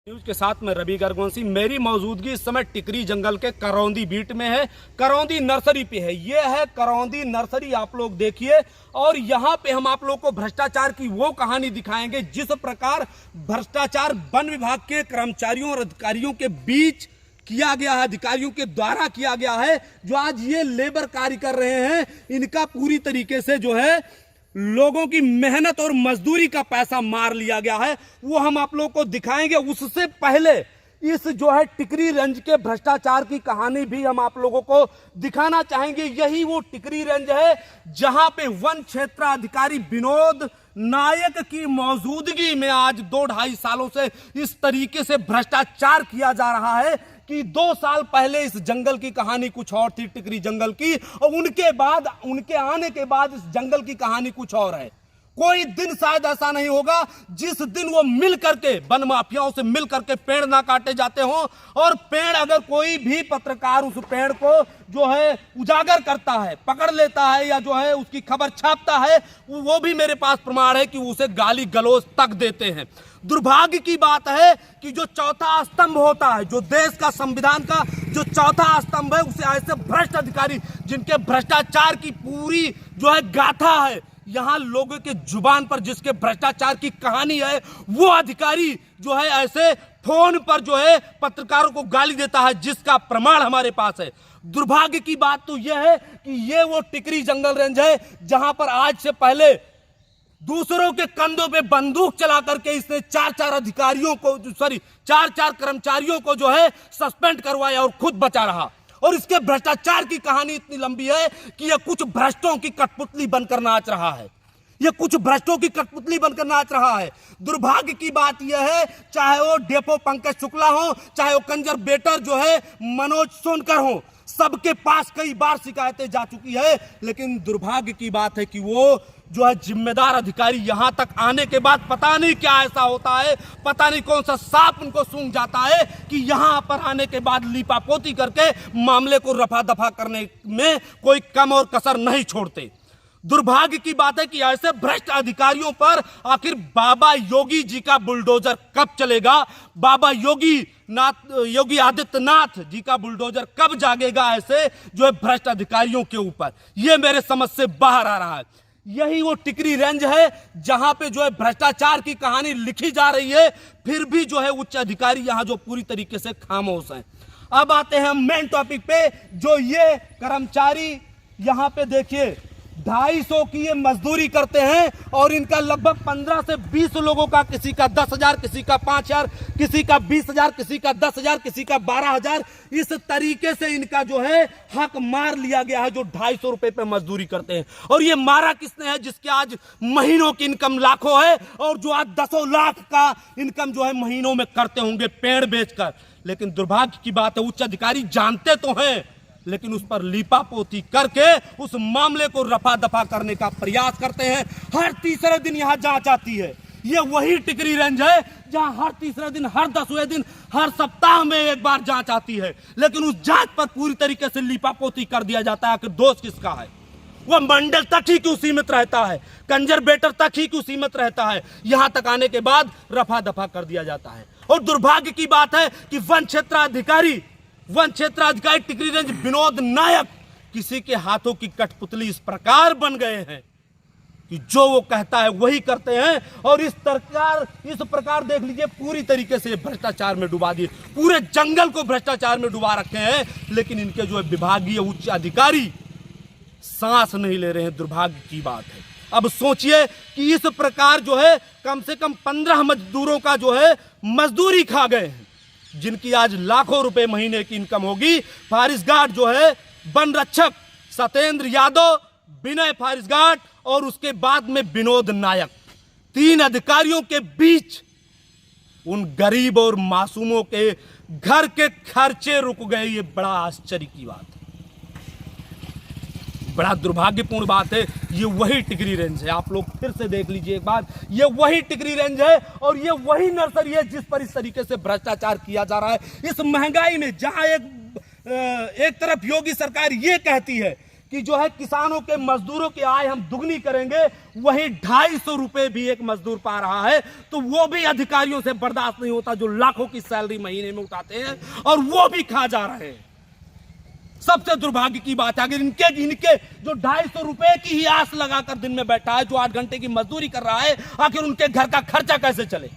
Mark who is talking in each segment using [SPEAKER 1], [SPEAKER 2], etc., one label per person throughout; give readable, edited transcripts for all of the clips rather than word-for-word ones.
[SPEAKER 1] News के साथ में रवि गर्गवंशी। मेरी मौजूदगी इस समय टिकरी जंगल के करौंदी बीट में है, करौंदी नर्सरी पे है। ये है करौंदी नर्सरी, आप लोग देखिए। और यहाँ पे हम आप लोग को भ्रष्टाचार की वो कहानी दिखाएंगे जिस प्रकार भ्रष्टाचार वन विभाग के कर्मचारियों और अधिकारियों के बीच किया गया है, अधिकारियों के द्वारा किया गया है। जो आज ये लेबर कार्य कर रहे हैं, इनका पूरी तरीके से जो है लोगों की मेहनत और मजदूरी का पैसा मार लिया गया है, वो हम आप लोगों को दिखाएंगे। उससे पहले इस जो है टिकरी रेंज के भ्रष्टाचार की कहानी भी हम आप लोगों को दिखाना चाहेंगे। यही वो टिकरी रेंज है जहां पे वन क्षेत्राधिकारी विनोद नायक की मौजूदगी में आज 2-2.5 सालों से इस तरीके से भ्रष्टाचार किया जा रहा है कि 2 साल पहले इस जंगल की कहानी कुछ और थी, टिकरी जंगल की, और उनके आने के बाद इस जंगल की कहानी कुछ और है। कोई दिन शायद ऐसा नहीं होगा जिस दिन वो मिल करके वन माफियाओं से मिल करके पेड़ ना काटे जाते हों, और पेड़ अगर कोई भी पत्रकार उस पेड़ को जो है उजागर करता है, पकड़ लेता है या जो है उसकी खबर छापता है, वो भी मेरे पास प्रमाण है कि उसे गाली गलौज तक देते हैं। दुर्भाग्य की बात है कि जो चौथा स्तंभ होता है, जो देश का संविधान का जो चौथा स्तंभ है, उसे ऐसे भ्रष्ट अधिकारी जिनके भ्रष्टाचार की पूरी जो है गाथा है, यहां लोगों के जुबान पर जिसके भ्रष्टाचार की कहानी है, वो अधिकारी जो है ऐसे फोन पर जो है पत्रकारों को गाली देता है, जिसका प्रमाण हमारे पास है। दुर्भाग्य की बात तो यह है कि ये वो टिकरी जंगल रेंज है जहां पर आज से पहले दूसरों के कंधों पे बंदूक चला करके इसने 4-4 कर्मचारियों को जो है सस्पेंड करवाया और खुद बचा रहा। और इसके भ्रष्टाचार की कहानी इतनी लंबी है कि यह कुछ भ्रष्टों की कठपुतली बनकर नाच रहा है, यह कुछ भ्रष्टों की कठपुतली बनकर नाच रहा है। दुर्भाग्य की बात यह है, चाहे वो डेपो पंकज शुक्ला हो, चाहे वो कंजर बेटर जो है मनोज सोनकर हो, सबके पास कई बार शिकायतें जा चुकी है। लेकिन दुर्भाग्य की बात है कि वो जो है जिम्मेदार अधिकारी यहां तक आने के बाद पता नहीं क्या ऐसा होता है, पता नहीं कौन सा सांप उनको सूंघ जाता है कि यहां पर आने के बाद लीपापोती करके मामले को रफा दफा करने में कोई कम और कसर नहीं छोड़ते। दुर्भाग्य की बात है कि ऐसे भ्रष्ट अधिकारियों पर आखिर बाबा योगी जी का बुलडोजर कब चलेगा, बाबा योगी आदित्यनाथ जी का बुलडोजर कब जागेगा ऐसे जो है भ्रष्ट अधिकारियों के ऊपर, यह मेरे समझ से बाहर आ रहा है। यही वो टिकरी रेंज है जहां पे जो है भ्रष्टाचार की कहानी लिखी जा रही है, फिर भी जो है उच्च अधिकारी यहां जो पूरी तरीके से खामोश हैं। अब आते हैं मेन टॉपिक पे। जो ये कर्मचारी यहां पे देखिए 250 की ये मजदूरी करते हैं और इनका लगभग 15 से 20 लोगों का, किसी का 10,000, किसी का 5,000, किसी का 20,000, किसी का 10,000, किसी का 12,000, इस तरीके से इनका जो है हक मार लिया गया है, जो 250 रुपए पे मजदूरी करते हैं। और ये मारा किसने है जिसके आज महीनों की इनकम लाखों है, और जो आज 10 लाख का इनकम जो है महीनों में करते होंगे पेड़ बेचकर। लेकिन दुर्भाग्य की बात है, उच्च अधिकारी जानते तो हैं लेकिन उस पर लीपापोती करके उस मामले को रफा दफा करने का प्रयास करते हैं। हर तीसरे दिन यहां जांच आती है। ये वही टिकरी रेंज है जहां हर तीसरे दिन, हर 10वें दिन, हर सप्ताह में एक बार जांच आती है, लेकिन उस जांच पर पूरी तरीके से लीपापोती कर दिया जाता है कि दोष किसका है। वह मंडल तक ही क्यों सीमित रहता है, कंजर बेटर तक ही क्यों सीमित रहता है, यहां तक आने के बाद रफा दफा कर दिया जाता है। और दुर्भाग्य की बात है कि वन क्षेत्राधिकारी टिकरी रेंज विनोद नायक किसी के हाथों की कठपुतली इस प्रकार बन गए हैं कि जो वो कहता है वही करते हैं। और इस प्रकार देख लीजिए पूरी तरीके से भ्रष्टाचार में डुबा दिए, पूरे जंगल को भ्रष्टाचार में डुबा रखे हैं। लेकिन इनके जो है विभागीय उच्च अधिकारी सांस नहीं ले रहे हैं। दुर्भाग्य की बात है। अब सोचिए कि इस प्रकार जो है कम से कम 15 मजदूरों का जो है मजदूरी खा गए हैं, जिनकी आज लाखों रुपए महीने की इनकम होगी। फारिस गार्ड जो है वन रक्षक सत्येंद्र यादव, विनय फारिस गार्ड और उसके बाद में विनोद नायक, 3 अधिकारियों के बीच उन गरीब और मासूमों के घर के खर्चे रुक गए। ये बड़ा आश्चर्य की बात है, बड़ा दुर्भाग्यपूर्ण बात है। ये वही टिकरी रेंज है, आप लोग फिर से देख लीजिए एक बार, ये वही टिकरी रेंज है और ये वही नर्सरी है जिस पर इस तरीके से भ्रष्टाचार किया जा रहा है। इस महंगाई में जहां एक तरफ योगी सरकार ये कहती है कि जो है किसानों के मजदूरों की आय हम दुगनी करेंगे, वही 250 रुपए भी एक मजदूर पा रहा है, तो वो भी अधिकारियों से बर्दाश्त नहीं होता जो लाखों की सैलरी महीने में उठाते हैं और वो भी खा जा रहे हैं। सबसे दुर्भाग्य की बात है, अगर इनके जो 250 रुपए की ही आस लगाकर दिन में बैठा है, जो 8 घंटे की मजदूरी कर रहा है, आखिर उनके घर का खर्चा कैसे चले।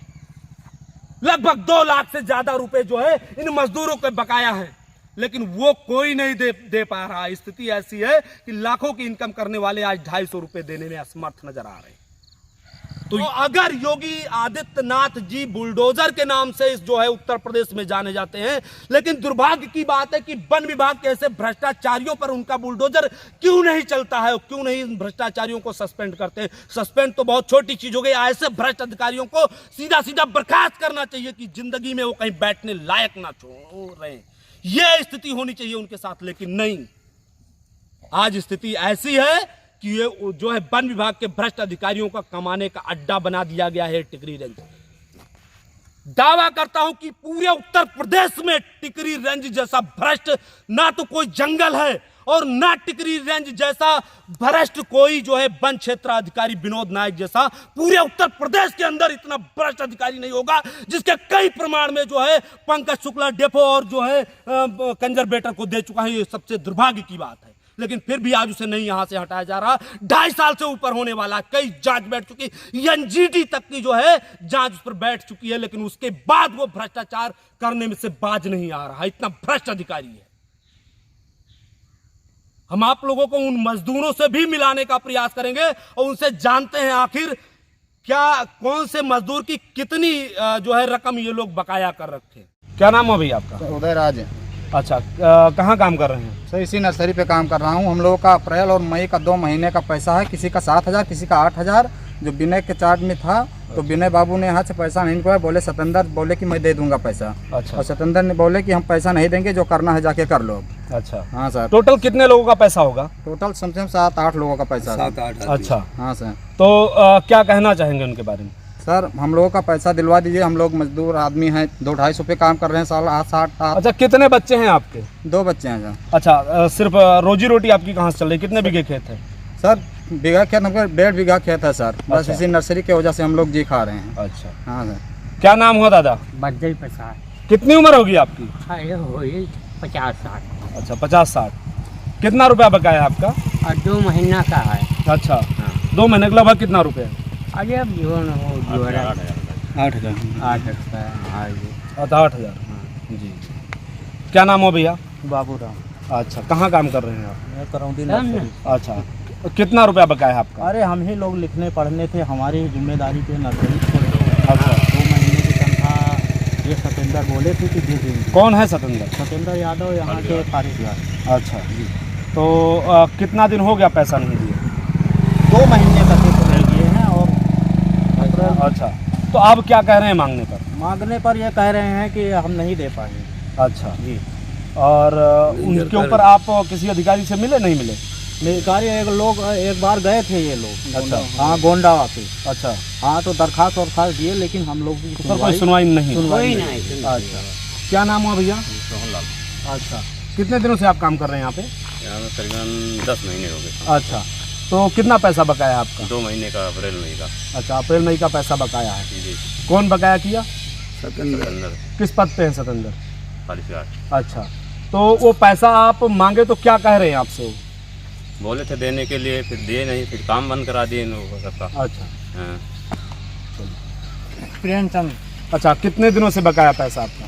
[SPEAKER 1] लगभग 2 लाख से ज्यादा रुपए जो है इन मजदूरों के बकाया है, लेकिन वो कोई नहीं दे पा रहा। स्थिति ऐसी है कि लाखों की इनकम करने वाले आज 250 रुपए देने में असमर्थ नजर आ रहे हैं। तो अगर योगी आदित्यनाथ जी बुलडोजर के नाम से इस जो है उत्तर प्रदेश में जाने जाते हैं, लेकिन दुर्भाग्य की बात है कि वन विभाग के ऐसे भ्रष्टाचारियों पर उनका बुलडोजर क्यों नहीं चलता है, क्यों नहीं इन भ्रष्टाचारियों को सस्पेंड करते हैं। सस्पेंड तो बहुत छोटी चीज हो गई, ऐसे भ्रष्ट अधिकारियों को सीधा सीधा बर्खास्त करना चाहिए कि जिंदगी में वो कहीं बैठने लायक ना छोड़ रहे। यह स्थिति होनी चाहिए उनके साथ, लेकिन नहीं। आज स्थिति ऐसी है कि ये जो है वन विभाग के भ्रष्ट अधिकारियों का कमाने का अड्डा बना दिया गया है टिकरी रेंज। दावा करता हूं कि पूरे उत्तर प्रदेश में टिकरी रेंज जैसा भ्रष्ट ना तो कोई जंगल है और ना टिकरी रेंज जैसा भ्रष्ट कोई जो है वन क्षेत्र अधिकारी विनोद नायक जैसा पूरे उत्तर प्रदेश के अंदर इतना भ्रष्ट अधिकारी नहीं होगा, जिसके कई प्रमाण में जो है पंकज शुक्ला डेपो और जो है कंजरवेटर को दे चुका है। ये सबसे दुर्भाग्य की बात है, लेकिन फिर भी आज उसे नहीं यहां से हटाया जा रहा। 2.5 साल से ऊपर होने वाला, कई जांच बैठ चुकी, एनजीटी तक की जो है जांच उस पर बैठ चुकी है, लेकिन उसके बाद वो भ्रष्टाचार करने में से बाज नहीं आ रहा। इतना भ्रष्ट अधिकारी है। हम आप लोगों को उन मजदूरों से भी मिलाने का प्रयास करेंगे और उनसे जानते हैं आखिर क्या कौन से मजदूर की कितनी जो है रकम ये लोग बकाया कर रखे। क्या नाम है भैया आपका?
[SPEAKER 2] उदय राज।
[SPEAKER 1] अच्छा, कहाँ काम कर रहे हैं?
[SPEAKER 2] सर इसी नर्सरी पे काम कर रहा हूँ। हम लोगों का अप्रैल और मई का 2 महीने का पैसा है, किसी का 7,000 किसी का 8,000। जो विनय के चार्ज में था तो विनय बाबू ने यहाँ से पैसा नहीं निकला, बोले सतेंद्र बोले कि मैं दे दूंगा पैसा। अच्छा। और सतेंद्र ने बोले कि हम पैसा नहीं देंगे, जो करना है जाके कर लो। अच्छा। हाँ सर।
[SPEAKER 1] टोटल कितने लोगों का पैसा होगा?
[SPEAKER 2] टोटल समथिंग 7-8 लोगों का पैसा।
[SPEAKER 1] 7-8। अच्छा।
[SPEAKER 2] हाँ सर।
[SPEAKER 1] तो क्या कहना चाहेंगे उनके बारे में?
[SPEAKER 2] सर हम लोगों का पैसा दिलवा दीजिए, हम लोग मजदूर आदमी हैं, 2-250 रुपये काम कर रहे हैं साल 8-7।
[SPEAKER 1] अच्छा, कितने बच्चे हैं आपके?
[SPEAKER 2] 2 बच्चे हैं सर।
[SPEAKER 1] अच्छा, सिर्फ रोजी रोटी आपकी कहाँ से चल रही? कितने बीघे खेत है?
[SPEAKER 2] सर बीघा खेत हमको 1.5 बीघा खेत है सर। बस इसी नर्सरी की वजह से हम लोग जी खा रहे हैं। अच्छा। हाँ सर।
[SPEAKER 1] क्या नाम हुआ दादा?
[SPEAKER 3] बज्जल प्रसाद।
[SPEAKER 1] कितनी उम्र होगी आपकी?
[SPEAKER 3] 50-60।
[SPEAKER 1] अच्छा, 50-60। कितना रुपया बकाया आपका?
[SPEAKER 3] 2 महीना का है।
[SPEAKER 1] अच्छा। 2 महीने का लगभग कितना रुपया?
[SPEAKER 3] अरे अब जो
[SPEAKER 2] 8,000।
[SPEAKER 1] 8,000 जी। क्या नाम हो भैया?
[SPEAKER 2] बाबू राम।
[SPEAKER 1] अच्छा, कहाँ काम कर रहे हैं आप?
[SPEAKER 2] मैं करौंदी नर्सरी।
[SPEAKER 1] अच्छा, कितना रुपया बकाया आपका?
[SPEAKER 2] अरे हम ही लोग लिखने पढ़ने थे, हमारी जिम्मेदारी पे नर्सरी छोड़े।
[SPEAKER 1] अच्छा।
[SPEAKER 2] 2 महीने की तनख्वाह ये सतेंद्र बोले थे कि दे देंगे।
[SPEAKER 1] कौन है सतेंद्र?
[SPEAKER 2] सतेंद्र यादव यहाँ के फारिशगार।
[SPEAKER 1] अच्छा जी। तो कितना दिन हो गया पैसा नहीं दिए?
[SPEAKER 2] 2 महीने तक रह गए हैं। और
[SPEAKER 1] अच्छा, तो आप क्या कह रहे हैं
[SPEAKER 2] मांगने पर ये कह रहे हैं कि हम नहीं दे पाएंगे।
[SPEAKER 1] अच्छा जी। और उनके ऊपर आप किसी अधिकारी से मिले नहीं मिले?
[SPEAKER 2] अधिकारी एक बार गए थे ये लोग।
[SPEAKER 1] अच्छा।
[SPEAKER 2] हाँ, गोंडा ऑफिस।
[SPEAKER 1] अच्छा।
[SPEAKER 2] हाँ, तो दरखास्त वरखास्त दिए, लेकिन हम लोग
[SPEAKER 1] कोई सुनवाई नहीं।
[SPEAKER 2] अच्छा।
[SPEAKER 1] क्या नाम हुआ भैया?
[SPEAKER 4] सोहनलाल।
[SPEAKER 1] अच्छा, कितने दिनों से आप काम कर रहे हैं यहाँ पे?
[SPEAKER 4] यहाँ में करीबन 10 महीने हो गए।
[SPEAKER 1] अच्छा, तो कितना पैसा बकाया आपका?
[SPEAKER 4] 2 महीने का, अप्रैल मई का।
[SPEAKER 1] अच्छा, अप्रैल मई का पैसा बकाया है
[SPEAKER 4] जी।
[SPEAKER 1] कौन बकाया किया?
[SPEAKER 4] सतेंद्र।
[SPEAKER 1] किस पद पे है सतेंद्र?
[SPEAKER 4] फारिशगार।
[SPEAKER 1] अच्छा, तो वो पैसा आप मांगे तो क्या कह रहे हैं आपसे?
[SPEAKER 4] बोले थे देने के लिए, फिर दिए नहीं, फिर काम बंद करा दिए इन लोगों सबका।
[SPEAKER 1] अच्छा।
[SPEAKER 4] हाँ।
[SPEAKER 2] प्रेमचंद।
[SPEAKER 1] अच्छा, कितने दिनों से बकाया पैसा आपका?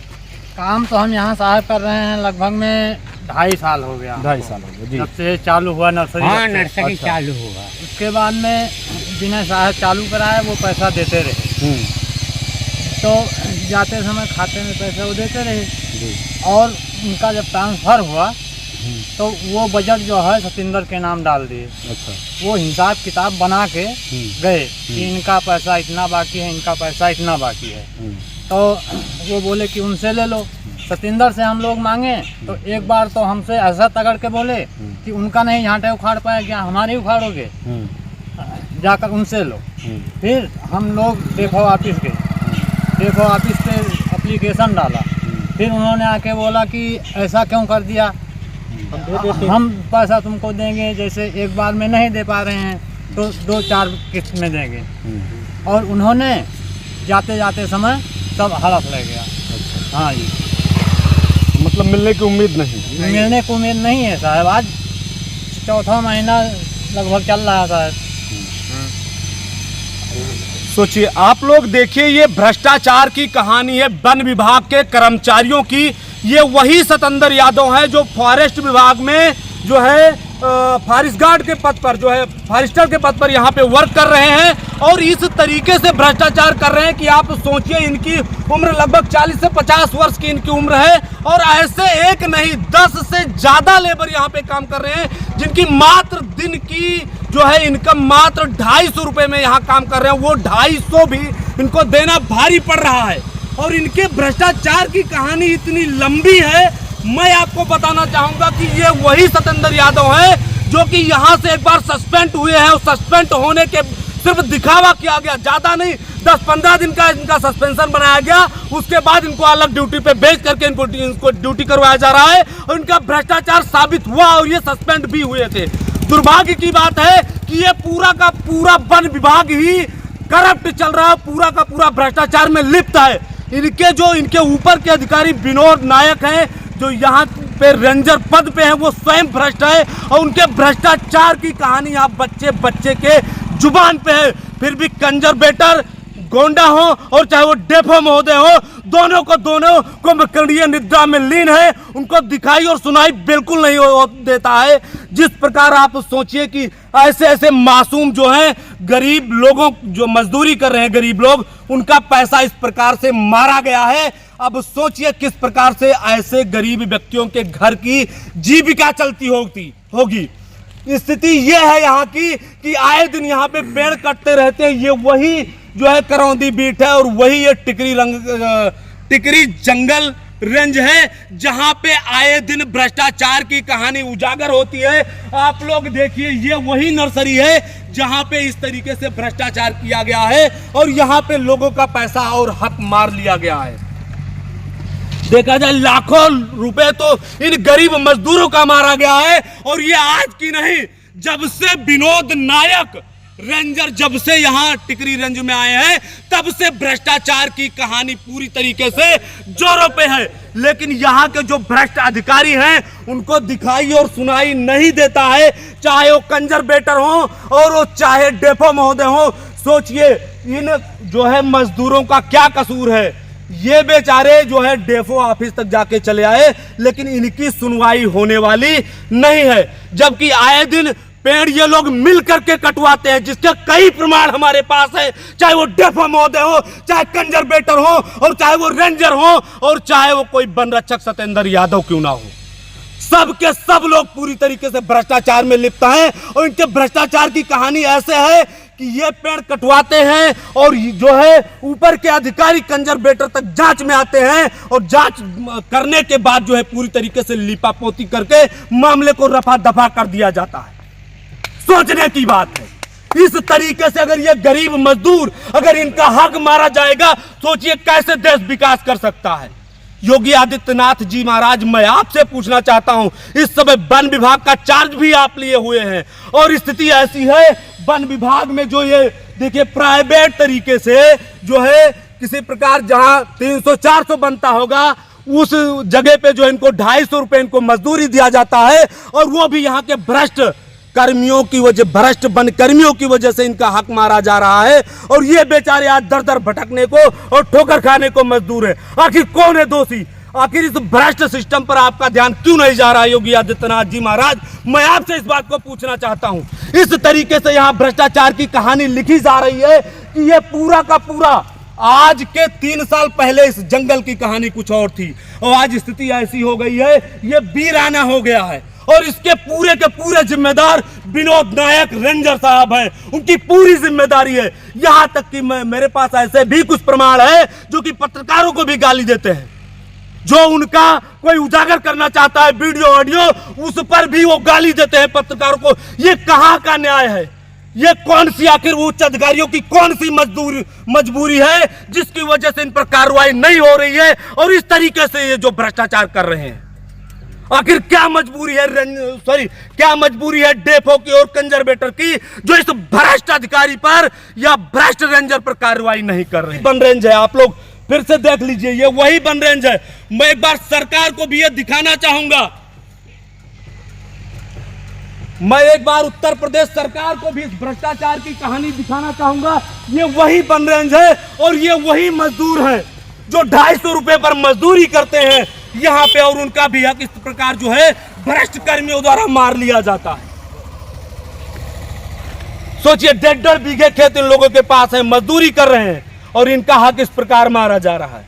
[SPEAKER 2] काम तो हम यहाँ साहब कर रहे हैं लगभग में 2.5 साल हो गया।
[SPEAKER 1] 2.5 साल हो गए जी।
[SPEAKER 2] जब से चालू हुआ नर्सरी।
[SPEAKER 3] हाँ, नर्सरी
[SPEAKER 1] अच्छा।
[SPEAKER 3] चालू हुआ।
[SPEAKER 2] उसके बाद में विनय साहब चालू कराए, वो पैसा देते रहे। तो जाते समय खाते में पैसे वो देते रहे
[SPEAKER 1] जी।
[SPEAKER 2] और उनका जब ट्रांसफ़र हुआ तो वो बजट जो है सतेंद्र के नाम डाल दिए।
[SPEAKER 1] अच्छा।
[SPEAKER 2] वो हिसाब किताब बना के गए कि इनका पैसा इतना बाकी है, इनका पैसा इतना बाकी है। तो वो बोले कि उनसे ले लो। सतेंद्र से हम लोग मांगे तो एक बार तो हमसे ऐसा तगड़ के बोले कि उनका नहीं झांटे उखाड़ पाए, क्या हमारे उखाड़ोगे, जाकर उनसे लो। फिर हम लोग देखो ऑफिस गए, देखो ऑफिस पे एप्लीकेशन डाला, फिर उन्होंने आके बोला कि ऐसा क्यों कर दिया, हम पैसा तुमको देंगे, जैसे एक बार में नहीं दे पा रहे हैं तो 2-4 किस्त में देंगे। और उन्होंने जाते जाते समय सब हड़प ले गया। हाँ जी,
[SPEAKER 5] मतलब मिलने की उम्मीद नहीं।
[SPEAKER 2] मिलने को उम्मीद नहीं है साहब। आज चौथा महीना लगभग चल रहा है साहब।
[SPEAKER 1] सोचिए आप लोग, देखिए ये भ्रष्टाचार की कहानी है वन विभाग के कर्मचारियों की। ये वही सतेंद्र यादव हैं जो फॉरेस्ट विभाग में जो है फॉरेस्ट गार्ड के पद पर, जो है फॉरेस्टर के पद पर यहाँ पे वर्क कर रहे हैं और इस तरीके से भ्रष्टाचार कर रहे हैं कि आप सोचिए इनकी उम्र लगभग 40 से 50 वर्ष की इनकी उम्र है और ऐसे एक नहीं 10 से ज़्यादा लेबर यहाँ पे काम कर रहे हैं जिनकी मात्र दिन की जो है इनकम मात्र 250 रुपये में यहाँ काम कर रहे हैं। वो 250 भी इनको देना भारी पड़ रहा है और इनके भ्रष्टाचार की कहानी इतनी लंबी है। मैं आपको बताना चाहूंगा कि ये वही सतेंद्र यादव हैं जो कि यहाँ से एक बार सस्पेंड हुए हैं और सस्पेंड होने के सिर्फ दिखावा किया गया, ज़्यादा नहीं 10-15 दिन का इनका सस्पेंशन बनाया गया। उसके बाद इनको अलग ड्यूटी पे भेज करके इनको ड्यूटी करवाया जा रहा है और इनका भ्रष्टाचार साबित हुआ और ये सस्पेंड भी हुए थे। दुर्भाग्य की बात है कि ये पूरा का पूरा वन विभाग ही करप्ट चल रहा है, पूरा का पूरा भ्रष्टाचार में लिप्त है। इनके ऊपर के अधिकारी विनोद नायक हैं जो यहाँ पे रेंजर पद पे हैं, वो स्वयं भ्रष्ट है और उनके भ्रष्टाचार की कहानी आप बच्चे के जुबान पे है। फिर भी कंजरवेटर गोंडा हो और चाहे वो डेफो महोदय हो, दोनों को मकड़िया निद्रा में लीन है। उनको दिखाई और सुनाई बिल्कुल नहीं देता है। जिस प्रकार आप सोचिए कि ऐसे मासूम जो हैं, गरीब लोगों जो मजदूरी कर रहे हैं, गरीब लोग, उनका पैसा इस प्रकार से मारा गया है। अब सोचिए किस प्रकार से ऐसे गरीब व्यक्तियों के घर की जीविका चलती होगी। स्थिति ये है यहाँ की कि आए दिन यहाँ पे पेड़ कटते रहते हैं। ये वही जो है करौंदी बीट है और वही ये टिकरी जंगल रेंज है जहां पे आए दिन भ्रष्टाचार की कहानी उजागर होती है। आप लोग देखिए, ये वही नर्सरी है जहां पे इस तरीके से भ्रष्टाचार किया गया है और यहाँ पे लोगों का पैसा और हक मार लिया गया है। देखा जाए लाखों रुपए तो इन गरीब मजदूरों का मारा गया है और ये आज की नहीं, जब से विनोद नायक रेंजर जब से यहाँ टिकरी रेंज में आए हैं तब से भ्रष्टाचार की कहानी पूरी तरीके से जोरों पे है। लेकिन यहाँ के जो भ्रष्ट अधिकारी हैं उनको दिखाई और सुनाई नहीं देता है, चाहे वो कंजरवेटर हो और वो चाहे डेफो महोदय हो। सोचिए इन जो है मजदूरों का क्या कसूर है। ये बेचारे जो है डेफो ऑफिस तक जाके चले आए लेकिन इनकी सुनवाई होने वाली नहीं है, जबकि आए दिन पेड़ ये लोग मिल करके कटवाते हैं जिसके कई प्रमाण हमारे पास है। चाहे वो डेफो महोदय हो, चाहे कंजरवेटर हो और चाहे वो रेंजर हो और चाहे वो कोई वन रक्षक सतेंद्र यादव क्यों ना हो, सब के सब लोग पूरी तरीके से भ्रष्टाचार में लिप्त हैं। और इनके भ्रष्टाचार की कहानी ऐसे है कि ये पेड़ कटवाते हैं और जो है ऊपर के अधिकारी कंजरवेटर तक जांच में आते हैं और जांच करने के बाद जो है पूरी तरीके से लिपापोती करके मामले को रफा दफा कर दिया जाता है। सोचने की बात है। इस तरीके से अगर ये गरीब मजदूर, अगर इनका हक मारा जाएगा, सोचिए कैसे देश विकास कर सकता है। योगी आदित्यनाथ जी महाराज, मैं आपसे पूछना चाहता हूं, इस समय वन विभाग का चार्ज भी आप लिए हुए हैं और स्थिति ऐसी है वन विभाग में जो ये देखिए प्राइवेट तरीके से जो है किसी प्रकार जहां 300-400 बनता होगा उस जगह पे जो इनको 250 रुपए इनको मजदूरी दिया जाता है और वो भी यहाँ के भ्रष्ट कर्मियों की वजह, भ्रष्ट वन कर्मियों की वजह से इनका हक मारा जा रहा है और ये बेचारे आज दर दर भटकने को और ठोकर खाने को मजदूर है। आखिर कौन है दोषी? आखिर इस भ्रष्ट सिस्टम पर आपका ध्यान क्यों नहीं जा रहा योगी आदित्यनाथ जी महाराज? मैं आपसे इस बात को पूछना चाहता हूं। इस तरीके से यहाँ भ्रष्टाचार की कहानी लिखी जा रही है कि ये पूरा का पूरा आज के 3 साल पहले इस जंगल की कहानी कुछ और थी और आज स्थिति ऐसी हो गई है, ये वीराना हो गया है और इसके पूरे के पूरे जिम्मेदार विनोद नायक रेंजर साहब हैं। उनकी पूरी जिम्मेदारी है। यहां तक कि मेरे पास ऐसे भी कुछ प्रमाण है जो कि पत्रकारों को भी गाली देते हैं, जो उनका कोई उजागर करना चाहता है वीडियो ऑडियो, उस पर भी वो गाली देते हैं पत्रकारों को। ये कहां का न्याय है? ये कौन सी आखिर उच्च अधिकारियों की कौन सी मजबूरी है जिसकी वजह से इन पर कार्रवाई नहीं हो रही है और इस तरीके से ये जो भ्रष्टाचार कर रहे हैं? आखिर क्या मजबूरी है क्या मजबूरी है डेफो की और कंजर्वेटर की जो इस भ्रष्ट अधिकारी पर या भ्रष्ट रेंजर पर कार्रवाई नहीं कर रहे। बन रेंज है, आप लोग फिर से देख लीजिए, ये वही बन रेंज है। मैं एक बार सरकार को भी ये दिखाना चाहूंगा, मैं एक बार उत्तर प्रदेश सरकार को भी इस भ्रष्टाचार की कहानी दिखाना चाहूंगा। ये वही बन रेंज है और ये वही मजदूर हैं जो 250 रुपए पर मजदूरी करते हैं यहाँ पे, और उनका भी हक इस प्रकार जो है भ्रष्ट कर्मियों द्वारा मार लिया जाता है। सोचिए, 1.5 बीघे खेत इन लोगों के पास है, मजदूरी कर रहे हैं और इनका हक इस प्रकार मारा जा रहा है।